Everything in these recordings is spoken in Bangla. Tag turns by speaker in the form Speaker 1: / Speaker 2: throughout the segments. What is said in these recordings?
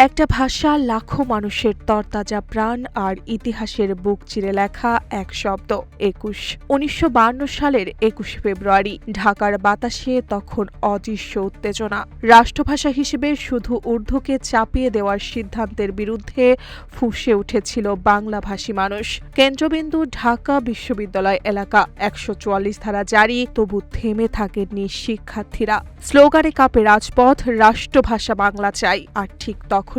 Speaker 1: একটা ভাষা লাখো মানুষের তরতাজা প্রাণ আর ইতিহাসের বুক চিরে লেখা এক শব্দ ২১। ১৯৫২ সালের ২১ ফেব্রুয়ারি ঢাকার বাতাসে তখন অদৃশ্য উত্তেজনা। রাষ্ট্রভাষা হিসেবে শুধু উর্দুকে চাপিয়ে দেওয়ার সিদ্ধান্তের বিরুদ্ধে ফুঁসে উঠেছিল বাংলাভাষী মানুষ। কেন্দ্রবিন্দু ঢাকা বিশ্ববিদ্যালয় এলাকা। ১৪৪ ধারা জারি, তবু থেমে থাকেননি শিক্ষার্থীরা। স্লোগানে কাঁপে রাজপথ, রাষ্ট্রভাষা বাংলা চাই। আর ঠিক তখনই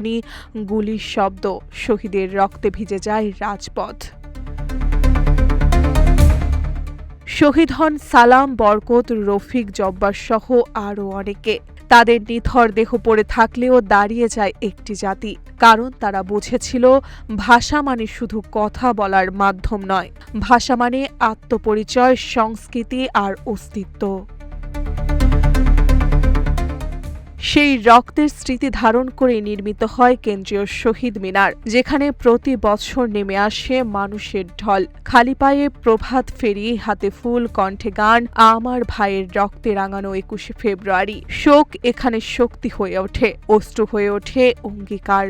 Speaker 1: গুলির শব্দ, শহীদের রক্তে ভিজে যায় রাজপথ। শহীদ হন সালাম, বরকত, রফিক, জব্বার সহ আরও অনেকে। তাদের নিথর দেহ পড়ে থাকলেও দাঁড়িয়ে যায় একটি জাতি, কারণ তারা বুঝেছিল ভাষা মানে শুধু কথা বলার মাধ্যম নয়, ভাষা মানে আত্মপরিচয়, সংস্কৃতি আর অস্তিত্ব। সেই রক্তের স্মৃতি ধারণ করে নির্মিত হয় কেন্দ্রীয় শহীদ মিনার, যেখানে প্রতি বছর নেমে আসে মানুষের ঢল। খালি পায়ে প্রভাত ফেরি, হাতে ফুল, কণ্ঠে গান, আমার ভাইয়ের রক্তে রাঙানো ২১ ফেব্রুয়ারি। শোক এখানে শক্তি হয়ে ওঠে, অশ্রু হয়ে ওঠে অঙ্গীকার।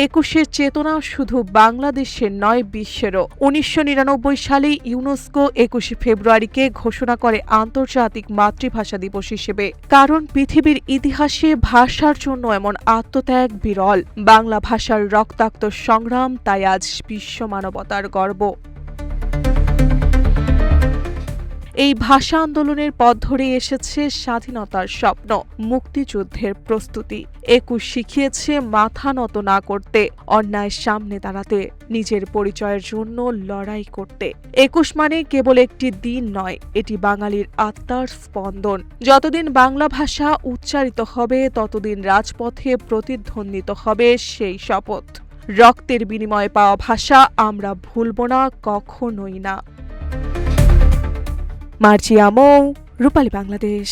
Speaker 1: ২১-এর চেতনা শুধু বাংলাদেশের নয়, বিশ্বেরও। ১৯৯৯ সালে ইউনেস্কো ২১ ফেব্রুয়ারিকে ঘোষণা করে আন্তর্জাতিক মাতৃভাষা দিবস হিসেবে, কারণ পৃথিবীর ইতিহাসে ভাষার জন্য এমন আত্মত্যাগ বিরল। বাংলা ভাষার রক্তাক্ত সংগ্রাম তাই আজ বিশ্ব মানবতার গর্ব। এই ভাষা আন্দোলনের পথ ধরে এসেছে স্বাধীনতার স্বপ্ন, মুক্তিযুদ্ধের প্রস্তুতি। ২১ শিখিয়েছে মাথা নত না করতে, অন্যায়ের সামনে দাঁড়াতে, নিজের পরিচয়ের জন্য লড়াই করতে। ২১ মানে কেবল একটি দিন নয়, এটি বাঙালির আত্মার স্পন্দন। যতদিন বাংলা ভাষা উচ্চারিত হবে, ততদিন রাজপথে প্রতিধ্বনিত হবে সেই শপথ, রক্তের বিনিময়ে পাওয়া ভাষা আমরা ভুলব না, কখনোই না। মার্জিয়া মৌ, রূপালী বাংলাদেশ।